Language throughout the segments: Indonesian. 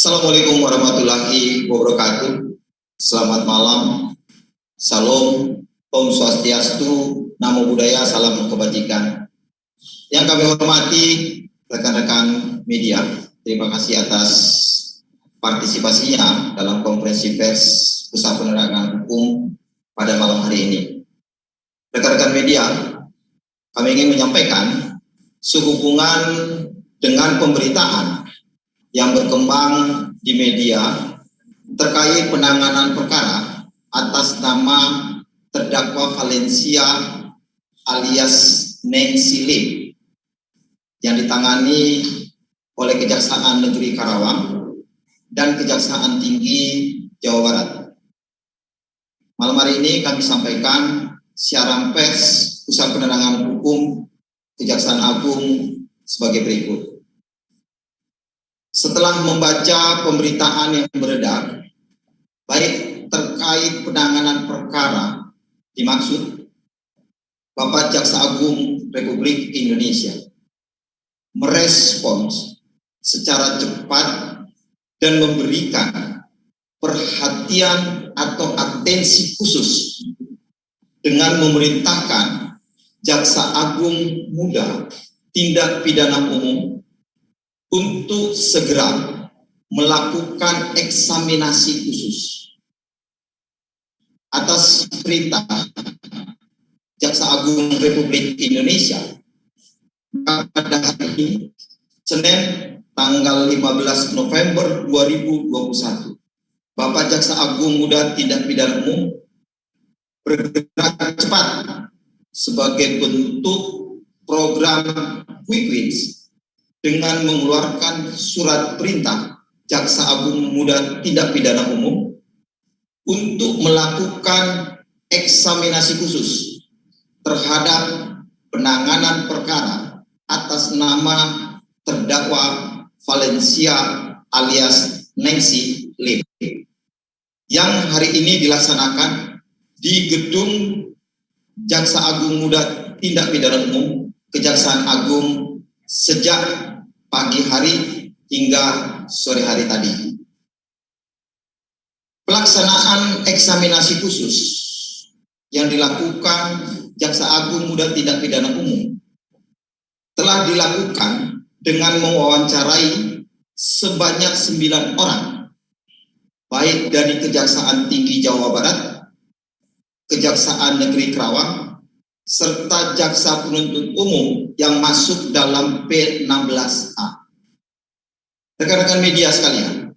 Assalamualaikum warahmatullahi wabarakatuh. Selamat malam. Salam, Om Swastiastu, Namo Buddhaya, salam kebajikan. Yang kami hormati rekan-rekan media, terima kasih atas partisipasinya dalam konferensi pers Pusat Penerangan Hukum pada malam hari ini. Rekan-rekan media, kami ingin menyampaikan sehubungan dengan pemberitaan yang berkembang di media terkait penanganan perkara atas nama terdakwa Valencia alias Nancy Lim yang ditangani oleh Kejaksaan Negeri Karawang dan Kejaksaan Tinggi Jawa Barat. Malam hari ini kami sampaikan siaran pers Pusat Penerangan Hukum Kejaksaan Agung sebagai berikut. Setelah membaca pemberitaan yang beredar, baik terkait penanganan perkara dimaksud, Bapak Jaksa Agung Republik Indonesia merespons secara cepat dan memberikan perhatian atau atensi khusus dengan memerintahkan Jaksa Agung Muda Tindak Pidana Umum untuk segera melakukan eksaminasi khusus atas perintah Jaksa Agung Republik Indonesia pada hari ini, Senin tanggal 15 November 2021. Bapak Jaksa Agung Muda Tindak Pidana Umum bergerak cepat sebagai bentuk program Quick Wins dengan mengeluarkan surat perintah Jaksa Agung Muda Tindak Pidana Umum untuk melakukan eksaminasi khusus terhadap penanganan perkara atas nama terdakwa Valencia alias Nancy Lim yang hari ini dilaksanakan di gedung Jaksa Agung Muda Tindak Pidana Umum Kejaksaan Agung sejak pagi hari hingga sore hari tadi. Pelaksanaan eksaminasi khusus yang dilakukan Jaksa Agung Muda Tindak Pidana Umum telah dilakukan dengan mewawancarai sebanyak 9 orang, baik dari Kejaksaan Tinggi Jawa Barat, Kejaksaan Negeri Karawang, serta jaksa penuntut umum yang masuk dalam P16A. Rekan-rekan media sekalian,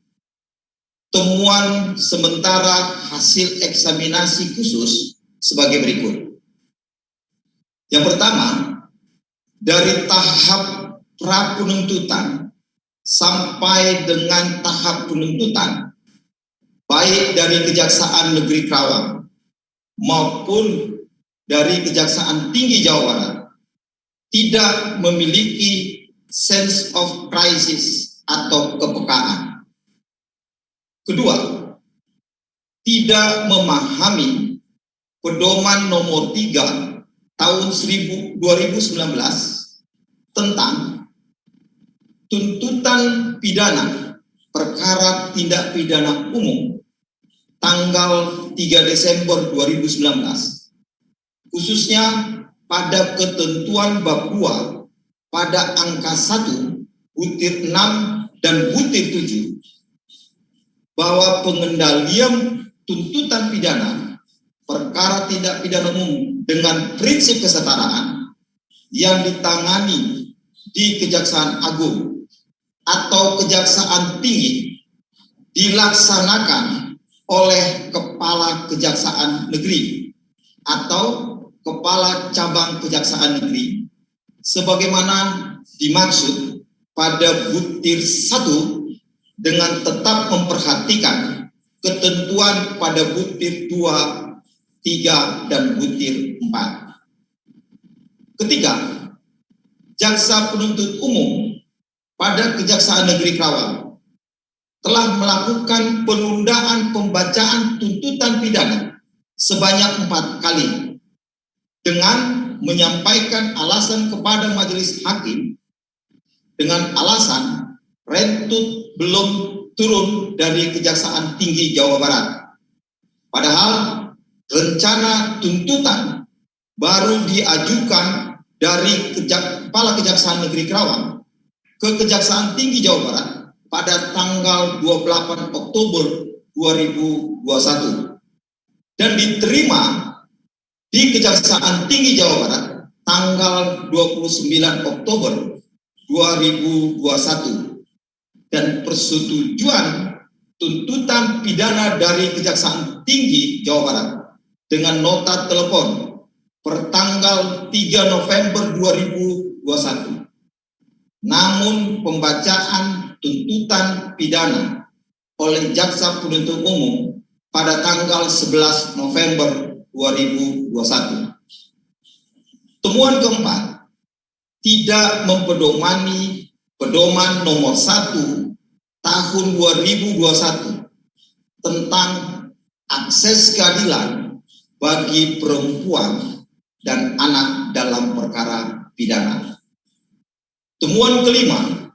temuan sementara hasil eksaminasi khusus sebagai berikut. Yang pertama, dari tahap pra-penuntutan sampai dengan tahap penuntutan, baik dari Kejaksaan Negeri Karawang maupun dari Kejaksaan Tinggi Jawa Barat, tidak memiliki sense of crisis atau kepekaan. Kedua, tidak memahami Pedoman nomor 3 tahun 2019 tentang tuntutan pidana perkara tindak pidana umum tanggal 3 Desember 2019, khususnya pada ketentuan bab 2 pada angka 1 butir 6 dan butir 7, bahwa pengendalian tuntutan pidana perkara tindak pidana umum dengan prinsip kesetaraan yang ditangani di Kejaksaan Agung atau Kejaksaan Tinggi dilaksanakan oleh Kepala Kejaksaan Negeri atau Kepala Cabang Kejaksaan Negeri sebagaimana dimaksud pada butir 1 dengan tetap memperhatikan ketentuan pada butir 2, 3, dan butir 4. Ketiga, Jaksa Penuntut Umum pada Kejaksaan Negeri Karawang telah melakukan penundaan pembacaan tuntutan pidana sebanyak 4 kali dengan menyampaikan alasan kepada majelis hakim dengan alasan rentut belum turun dari Kejaksaan Tinggi Jawa Barat. Padahal rencana tuntutan baru diajukan dari Kepala Kejaksaan Negeri Kerawang ke Kejaksaan Tinggi Jawa Barat pada tanggal 28 Oktober 2021 dan diterima di Kejaksaan Tinggi Jawa Barat tanggal 29 Oktober 2021 dan persetujuan tuntutan pidana dari Kejaksaan Tinggi Jawa Barat dengan nota telepon pertanggal 3 November 2021. Namun pembacaan tuntutan pidana oleh Jaksa Penuntut Umum pada tanggal 11 November 2021. Temuan keempat, tidak mempedomani pedoman nomor 1 tahun 2021 tentang akses keadilan bagi perempuan dan anak dalam perkara pidana. Temuan kelima,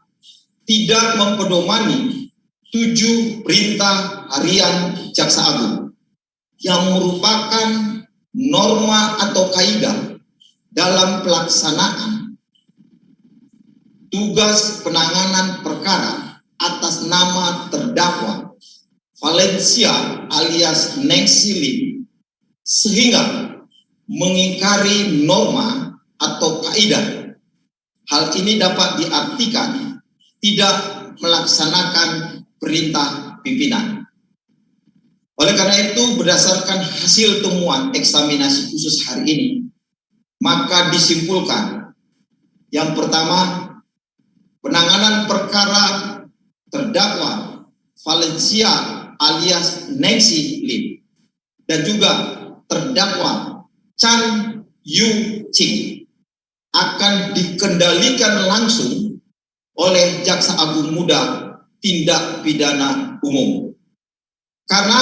tidak mempedomani 7 perintah harian Jaksa Agung yang merupakan norma atau kaidah dalam pelaksanaan tugas penanganan perkara atas nama terdakwa Valencia alias Nancy Lim, sehingga mengingkari norma atau kaidah. Hal ini dapat diartikan tidak melaksanakan perintah pimpinan. Oleh karena itu, berdasarkan hasil temuan eksaminasi khusus hari ini, maka disimpulkan yang pertama, penanganan perkara terdakwa Valencia alias Nancy Lim dan juga terdakwa Chan Yu Ching akan dikendalikan langsung oleh Jaksa Agung Muda Tindak Pidana Umum. Karena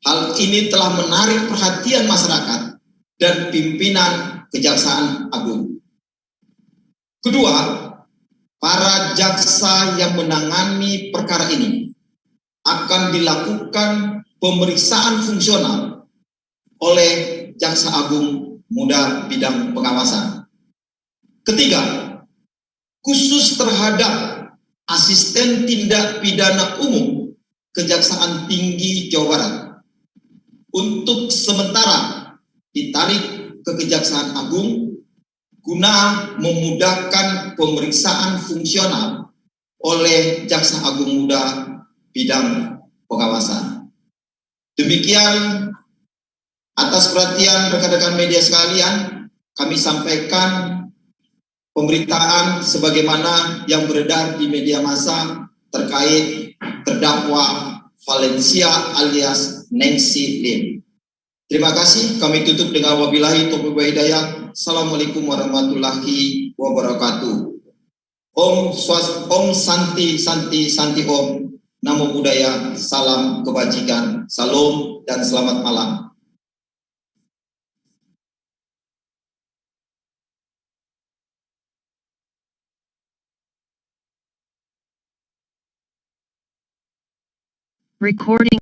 hal ini telah menarik perhatian masyarakat dan pimpinan Kejaksaan Agung. Kedua, para jaksa yang menangani perkara ini akan dilakukan pemeriksaan fungsional oleh Jaksa Agung Muda bidang pengawasan. Ketiga, khusus terhadap Asisten Tindak Pidana Umum Kejaksaan Tinggi Jawa Barat untuk sementara ditarik ke Kejaksaan Agung guna memudahkan pemeriksaan fungsional oleh Jaksa Agung Muda bidang pengawasan. Demikian, atas perhatian rekan-rekan media sekalian, kami sampaikan pemberitaan sebagaimana yang beredar di media massa terkait terdakwa Valencia alias Nancy Lim. Terima kasih, kami tutup dengan wabillahi taufiq wal hidayah. Assalamualaikum warahmatullahi wabarakatuh. Om Santi Santi Santi Om. Namo Buddhaya, salam kebajikan, salam dan selamat malam. Recording